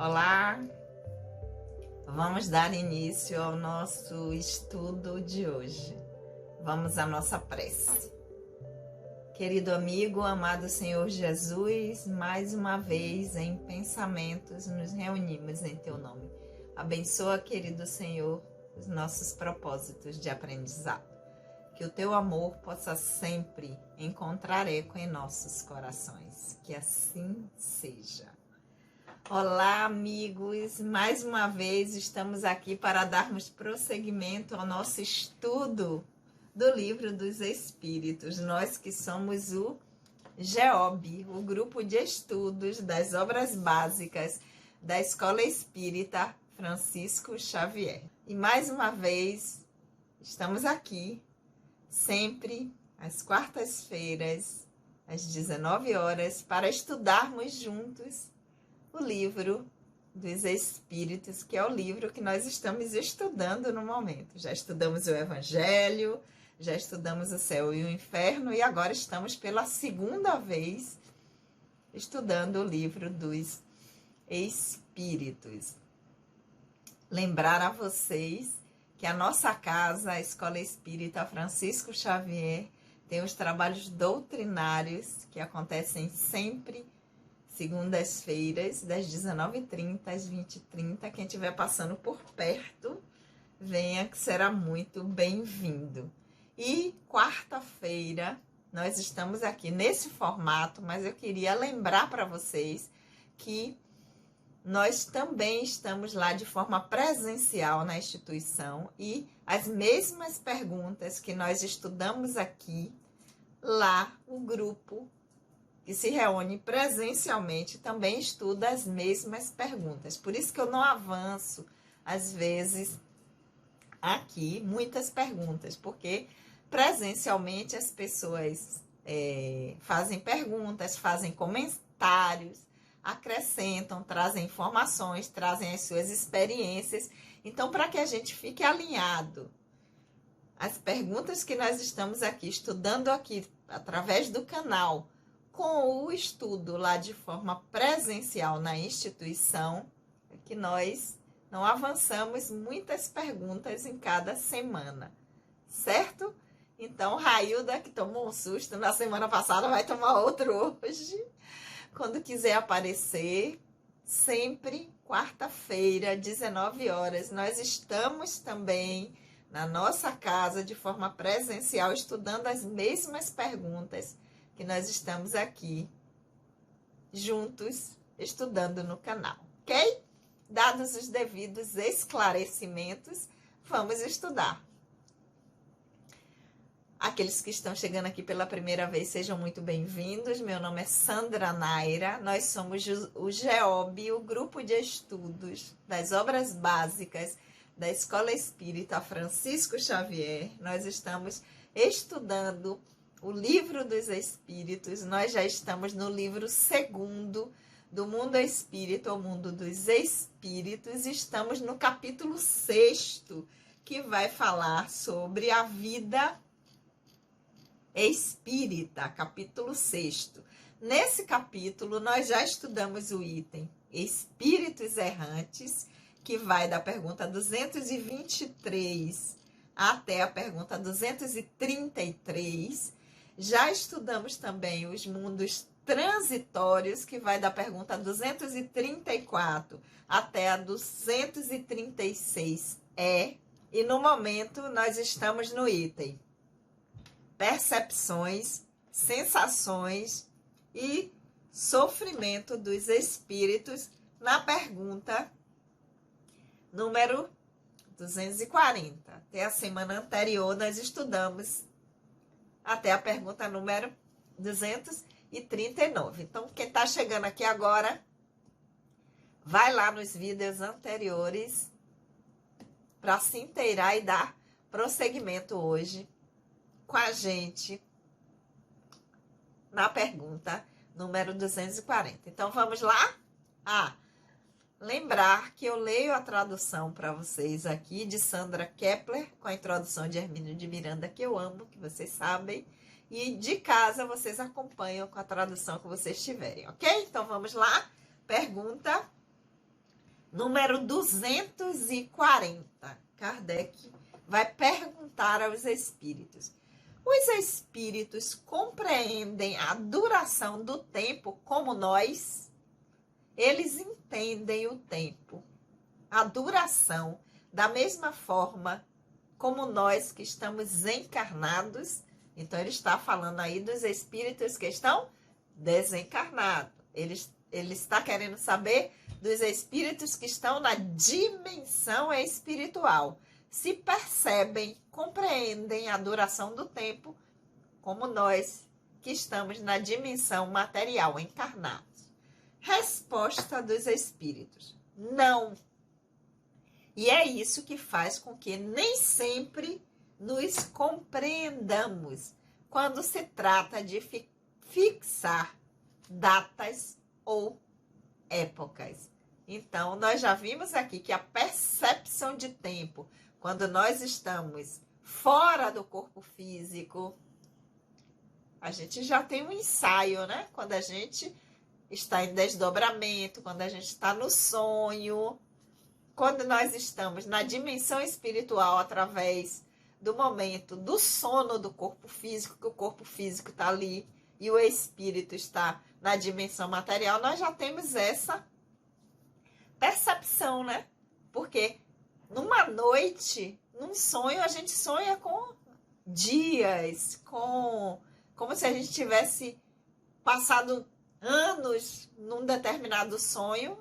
Olá, vamos dar início ao nosso estudo de hoje. Vamos à nossa prece. Querido amigo, amado Senhor Jesus, mais uma vez em pensamentos nos reunimos em Teu nome. Abençoa, querido Senhor, os nossos propósitos de aprendizado. Que o Teu amor possa sempre encontrar eco em nossos corações. Que assim seja. Olá, amigos! Mais uma vez estamos aqui para darmos prosseguimento ao nosso estudo do Livro dos Espíritos. Nós que somos o GEOB, o Grupo de Estudos das Obras Básicas da Escola Espírita Francisco Xavier. E mais uma vez estamos aqui, sempre às quartas-feiras, às 19 horas, para estudarmos juntos o Livro dos Espíritos, que é o livro que nós estamos estudando no momento. Já estudamos o Evangelho, já estudamos o Céu e o Inferno, e agora estamos pela segunda vez estudando o Livro dos Espíritos. Lembrar a vocês que a nossa casa, a Escola Espírita Francisco Xavier, tem os trabalhos doutrinários que acontecem sempre segundas-feiras, das 19h30 às 20h30. Quem estiver passando por perto, venha que será muito bem-vindo. E quarta-feira, nós estamos aqui nesse formato, mas eu queria lembrar para vocês que nós também estamos lá de forma presencial na instituição e as mesmas perguntas que nós estudamos aqui, lá o grupo que se reúne presencialmente também estuda as mesmas perguntas. Por isso que eu não avanço, às vezes, aqui, muitas perguntas, porque presencialmente as pessoas fazem perguntas, fazem comentários, acrescentam, trazem informações, trazem as suas experiências. Então, para que a gente fique alinhado, as perguntas que nós estamos aqui estudando aqui através do canal, com o estudo lá de forma presencial na instituição, é que nós não avançamos muitas perguntas em cada semana, certo? Então, Railda, que tomou um susto na semana passada, vai tomar outro hoje. Quando quiser aparecer, sempre quarta-feira, 19 horas, nós estamos também na nossa casa de forma presencial, estudando as mesmas perguntas que nós estamos aqui juntos estudando no canal, ok? Dados os devidos esclarecimentos, vamos estudar. Aqueles que estão chegando aqui pela primeira vez, sejam muito bem-vindos. Meu nome é Sandra Naira, nós somos o GEOB, o Grupo de Estudos das Obras Básicas da Escola Espírita Francisco Xavier. Nós estamos estudando o Livro dos Espíritos. Nós já estamos no livro 2º do Mundo Espírita, o Mundo dos Espíritos. Estamos no capítulo 6º, que vai falar sobre a vida espírita, capítulo 6º. Nesse capítulo, nós já estudamos o item Espíritos Errantes, que vai da pergunta 223 até a pergunta 233. Já estudamos também os mundos transitórios, que vai da pergunta 234 até a 236E. E no momento nós estamos no item Percepções, Sensações e Sofrimento dos Espíritos, na pergunta número 240. Até a semana anterior nós estudamos até a pergunta número 239. Então, quem está chegando aqui agora, vai lá nos vídeos anteriores para se inteirar e dar prosseguimento hoje com a gente na pergunta número 240. Então, vamos lá? Lembrar que eu leio a tradução para vocês aqui de Sandra Kepler, com a introdução de Hermínio de Miranda, que eu amo, que vocês sabem. E de casa vocês acompanham com a tradução que vocês tiverem, ok? Então vamos lá. Pergunta Número 240. Kardec vai perguntar aos espíritos. Os espíritos compreendem a duração do tempo como nós? Eles entendem o tempo, a duração, da mesma forma como nós que estamos encarnados? Então, ele está falando aí dos espíritos que estão desencarnados. Ele está querendo saber dos espíritos que estão na dimensão espiritual. Se percebem, compreendem a duração do tempo, como nós que estamos na dimensão material, encarnados. Resposta dos espíritos: não. E é isso que faz com que nem sempre nos compreendamos quando se trata de fixar datas ou épocas. Então, nós já vimos aqui que a percepção de tempo, quando nós estamos fora do corpo físico, a gente já tem um ensaio, né? Quando a gente está em desdobramento, quando a gente está no sonho, quando nós estamos na dimensão espiritual através do momento do sono do corpo físico, que o corpo físico está ali e o espírito está na dimensão material, nós já temos essa percepção, né? Porque numa noite, num sonho, a gente sonha com dias, como se a gente tivesse passado anos num determinado sonho,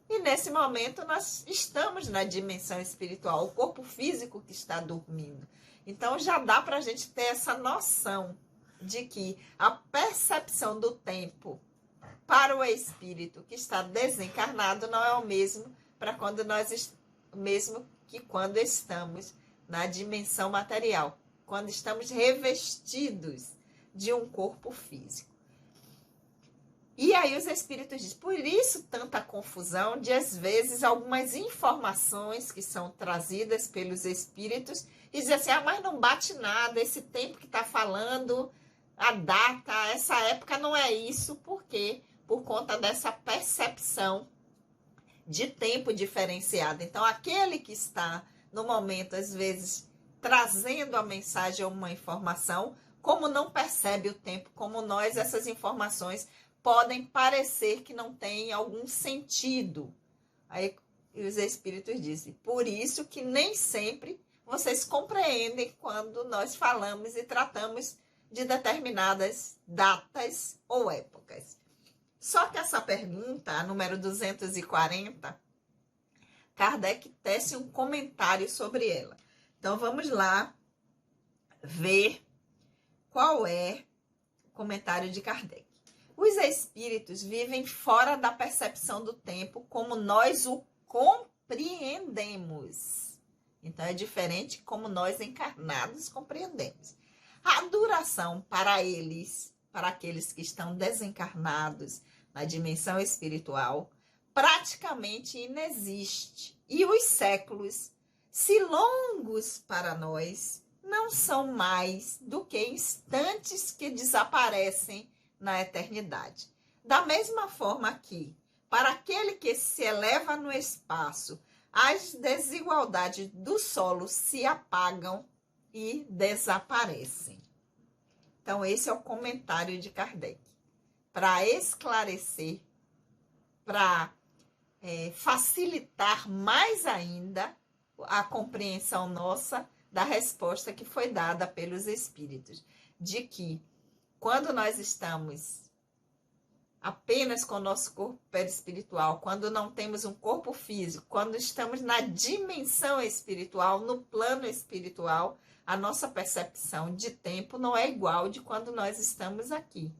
e nesse momento nós estamos na dimensão espiritual, o corpo físico que está dormindo. Então já dá para a gente ter essa noção de que a percepção do tempo para o espírito que está desencarnado não é o mesmo para quando mesmo que quando estamos na dimensão material, quando estamos revestidos de um corpo físico. E aí os espíritos dizem, por isso tanta confusão de, às vezes, algumas informações que são trazidas pelos espíritos e dizem assim, mas não bate nada, esse tempo que está falando, a data, essa época não é isso. Por quê? Por conta dessa percepção de tempo diferenciado. Então, aquele que está no momento, às vezes, trazendo a mensagem ou uma informação, como não percebe o tempo, como nós, essas informações podem parecer que não tem algum sentido. Aí os espíritos dizem, por isso que nem sempre vocês compreendem quando nós falamos e tratamos de determinadas datas ou épocas. Só que essa pergunta, a número 240, Kardec tece um comentário sobre ela. Então vamos lá ver qual é o comentário de Kardec. Os espíritos vivem fora da percepção do tempo como nós o compreendemos. Então, é diferente como nós encarnados compreendemos. A duração para eles, para aqueles que estão desencarnados na dimensão espiritual, praticamente inexiste. E os séculos, se longos para nós, não são mais do que instantes que desaparecem na eternidade. Da mesma forma que, para aquele que se eleva no espaço, as desigualdades do solo se apagam e desaparecem. Então, esse é o comentário de Kardec. Para esclarecer, para facilitar mais ainda a compreensão nossa da resposta que foi dada pelos espíritos, de que quando nós estamos apenas com o nosso corpo perispiritual, quando não temos um corpo físico, quando estamos na dimensão espiritual, no plano espiritual, a nossa percepção de tempo não é igual de quando nós estamos aqui.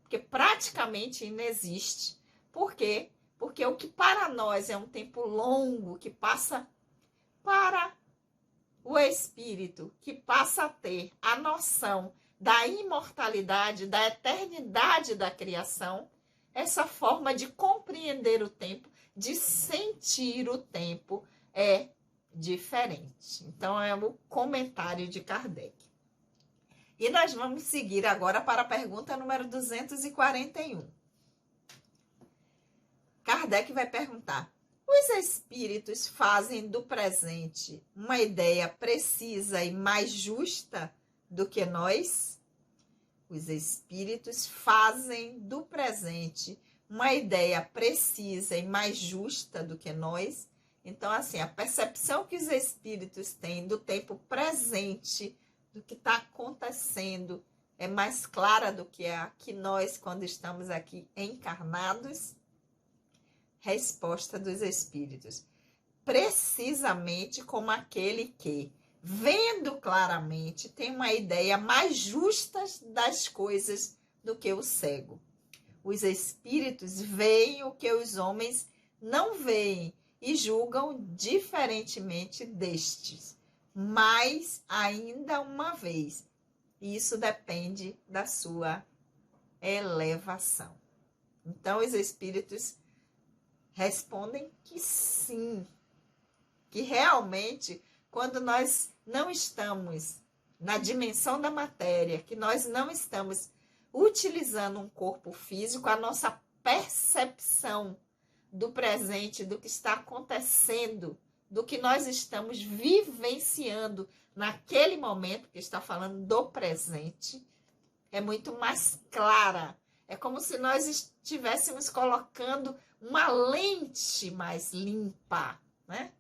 Porque praticamente inexiste. Por quê? Porque o que para nós é um tempo longo, que passa para o espírito, que passa a ter a noção da imortalidade, da eternidade da criação, essa forma de compreender o tempo, de sentir o tempo é diferente. Então, é o comentário de Kardec. E nós vamos seguir agora para a pergunta número 241. Kardec vai perguntar, Os espíritos fazem do presente uma ideia precisa e mais justa do que nós? Os espíritos fazem do presente uma ideia precisa e mais justa do que nós? Então, assim, a percepção que os espíritos têm do tempo presente, do que está acontecendo, é mais clara do que a que nós, quando estamos aqui encarnados? Resposta dos espíritos: precisamente como aquele que, vendo claramente, tem uma ideia mais justa das coisas do que o cego. Os espíritos veem o que os homens não veem e julgam diferentemente destes. Mas, ainda uma vez, isso depende da sua elevação. Então, os espíritos respondem que sim, que realmente, quando nós não estamos na dimensão da matéria, que nós não estamos utilizando um corpo físico, a nossa percepção do presente, do que está acontecendo, do que nós estamos vivenciando naquele momento, que está falando do presente, é muito mais clara. É como se nós estivéssemos colocando uma lente mais limpa, né?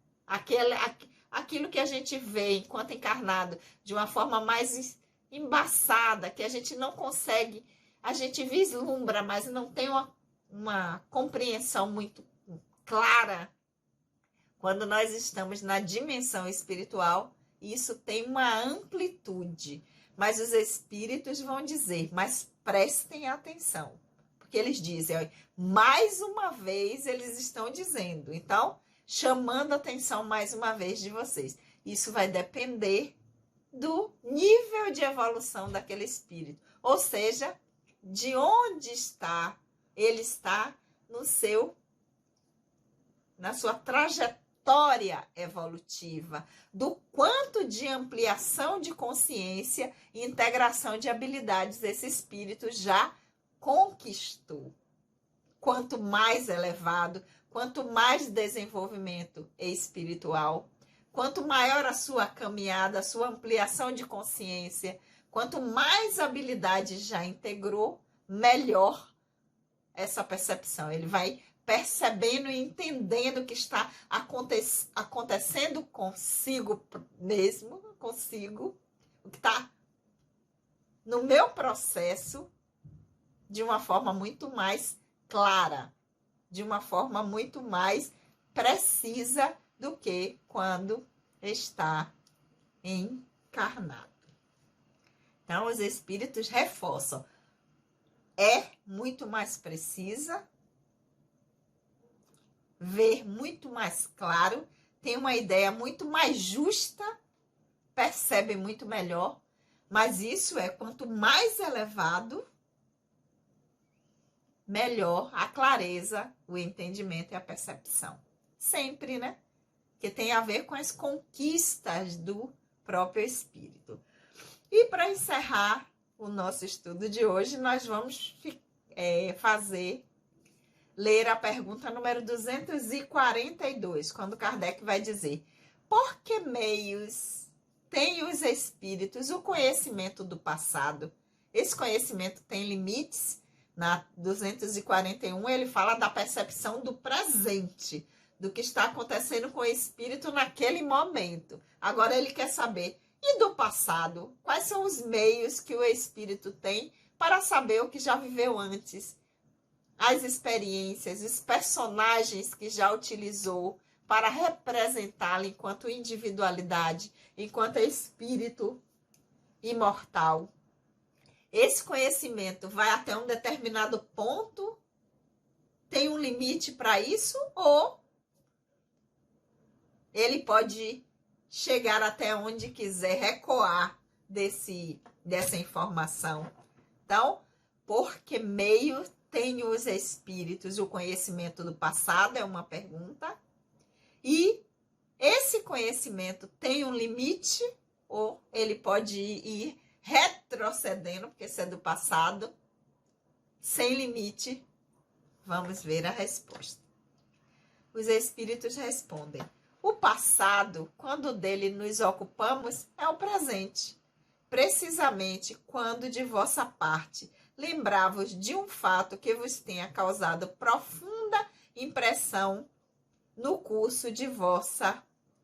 Aquilo que a gente vê enquanto encarnado de uma forma mais embaçada, que a gente não consegue, a gente vislumbra, mas não tem uma compreensão muito clara. Quando nós estamos na dimensão espiritual, isso tem uma amplitude. Mas os espíritos vão dizer, mas prestem atenção. Porque eles dizem, ó, mais uma vez eles estão dizendo. Então, chamando a atenção mais uma vez de vocês. Isso vai depender do nível de evolução daquele espírito. Ou seja, de onde está, ele está na sua trajetória evolutiva, do quanto de ampliação de consciência e integração de habilidades esse espírito já conquistou. Quanto mais elevado, quanto mais desenvolvimento espiritual, quanto maior a sua caminhada, a sua ampliação de consciência, quanto mais habilidade já integrou, melhor essa percepção. Ele vai percebendo e entendendo o que está acontecendo consigo mesmo, consigo, o que está no meu processo, de uma forma muito mais clara, de uma forma muito mais precisa do que quando está encarnado. Então, os espíritos reforçam. É muito mais precisa, ver muito mais claro, tem uma ideia muito mais justa, percebe muito melhor, mas isso é quanto mais elevado, melhor a clareza, o entendimento e a percepção. Sempre, né? Que tem a ver com as conquistas do próprio espírito. E para encerrar o nosso estudo de hoje, nós vamos ler a pergunta número 242, quando Kardec vai dizer: por que meios têm os espíritos o conhecimento do passado? Esse conhecimento tem limites? Na 241, ele fala da percepção do presente, do que está acontecendo com o espírito naquele momento. Agora ele quer saber, e do passado? Quais são os meios que o espírito tem para saber o que já viveu antes? As experiências, os personagens que já utilizou para representá-lo enquanto individualidade, enquanto espírito imortal. Esse conhecimento vai até um determinado ponto? Tem um limite para isso? Ou ele pode chegar até onde quiser, recuar dessa informação? Então, por que meio têm os espíritos o conhecimento do passado? É uma pergunta. E esse conhecimento tem um limite? Ou ele pode ir retrocedendo, porque isso é do passado, sem limite? Vamos ver a resposta. os espíritos respondem: o passado, quando dele nos ocupamos, é o presente. Precisamente quando de vossa parte lembrar-vos de um fato que vos tenha causado profunda impressão no curso de vossa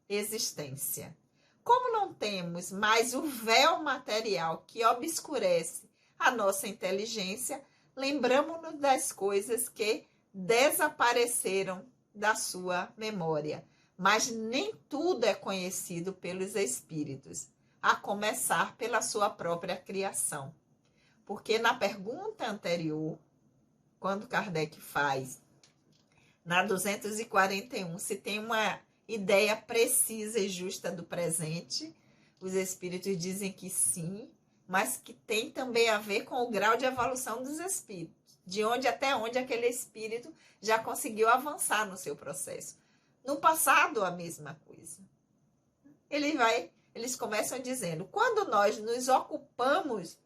existência. Como não temos mais o véu material que obscurece a nossa inteligência, lembramo-nos das coisas que desapareceram da sua memória. Mas nem tudo é conhecido pelos espíritos, a começar pela sua própria criação. Porque na pergunta anterior, quando Kardec faz, na 241, se tem uma ideia precisa e justa do presente, os espíritos dizem que sim, mas que tem também a ver com o grau de evolução dos espíritos, de onde até onde aquele espírito já conseguiu avançar no seu processo. No passado, a mesma coisa. Eles começam dizendo, quando nós nos ocupamos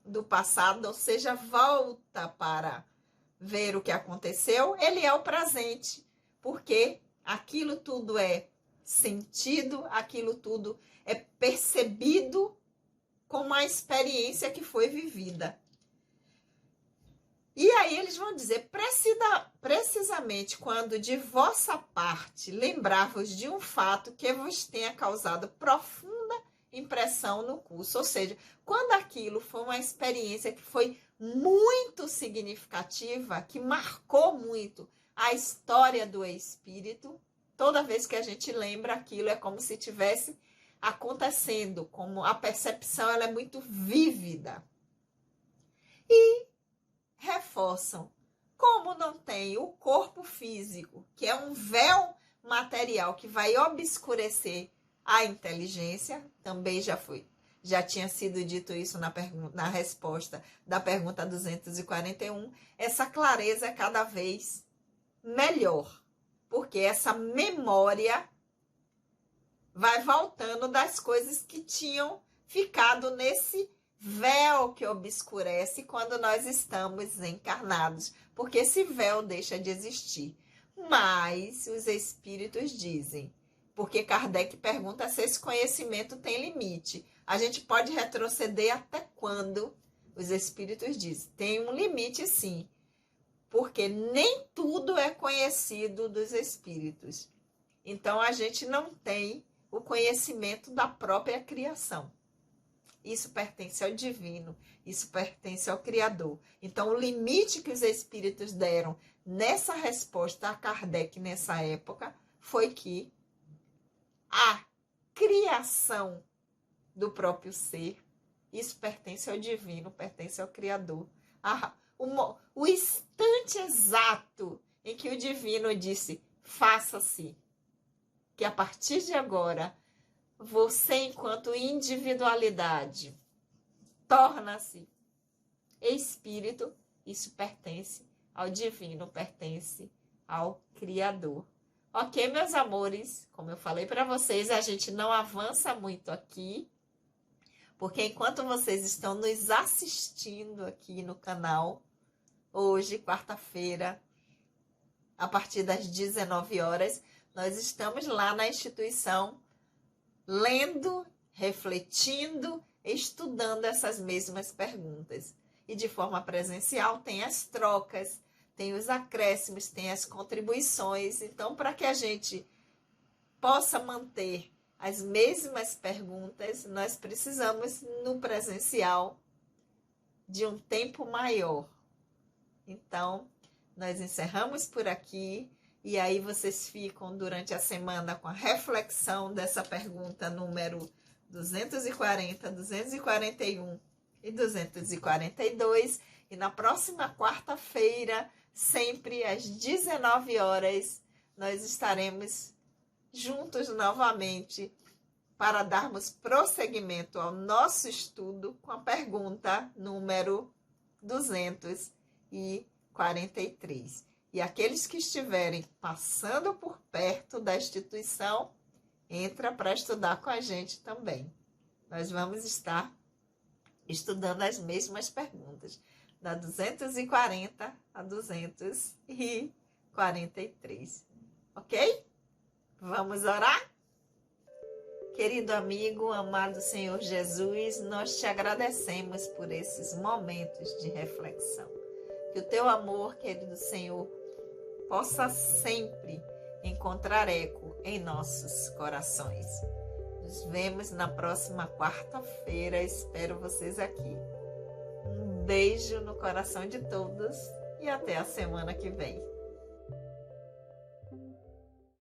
do passado, ou seja, volta para ver o que aconteceu, ele é o presente, porque aquilo tudo é sentido, aquilo tudo é percebido com uma experiência que foi vivida. E aí eles vão dizer, precisamente quando de vossa parte lembrar-vos de um fato que vos tenha causado profunda impressão no curso. Ou seja, quando aquilo foi uma experiência que foi muito significativa, que marcou muito a história do espírito, toda vez que a gente lembra aquilo é como se tivesse acontecendo, como a percepção ela é muito vívida. E reforçam, como não tem o corpo físico, que é um véu material que vai obscurecer a inteligência, também já tinha sido dito isso na resposta da pergunta 241, essa clareza é cada vez melhor, porque essa memória vai voltando das coisas que tinham ficado nesse véu que obscurece quando nós estamos encarnados, porque esse véu deixa de existir. Mas os espíritos dizem, porque Kardec pergunta se esse conhecimento tem limite. A gente pode retroceder até quando? Os espíritos dizem, tem um limite sim, porque nem tudo é conhecido dos espíritos. Então a gente não tem o conhecimento da própria criação. Isso pertence ao divino, isso pertence ao Criador. Então, o limite que os espíritos deram nessa resposta a Kardec nessa época foi que a criação do próprio ser, isso pertence ao divino, pertence ao Criador. O instante exato em que o divino disse, faça-se, que a partir de agora você, enquanto individualidade, torna-se espírito, isso pertence ao divino, pertence ao Criador. Ok, meus amores, como eu falei para vocês, a gente não avança muito aqui, porque enquanto vocês estão nos assistindo aqui no canal, hoje, quarta-feira, a partir das 19 horas, nós estamos lá na instituição lendo, refletindo, estudando essas mesmas perguntas. E de forma presencial tem as trocas, tem os acréscimos, tem as contribuições. Então, para que a gente possa manter as mesmas perguntas, nós precisamos, no presencial, de um tempo maior. Então, nós encerramos por aqui. E aí vocês ficam durante a semana com a reflexão dessa pergunta número 240, 241 e 242. E na próxima quarta-feira, sempre às 19 horas, nós estaremos juntos novamente para darmos prosseguimento ao nosso estudo com a pergunta número 243. E aqueles que estiverem passando por perto da instituição, entra para estudar com a gente também. Nós vamos estar estudando as mesmas perguntas, da 240 a 243. ok? Vamos orar? Querido amigo, amado Senhor Jesus, nós te agradecemos por esses momentos de reflexão. Que o teu amor, querido Senhor, possa sempre encontrar eco em nossos corações. Nos vemos na próxima quarta-feira. Espero vocês aqui. Um beijo no coração de todos e até a semana que vem.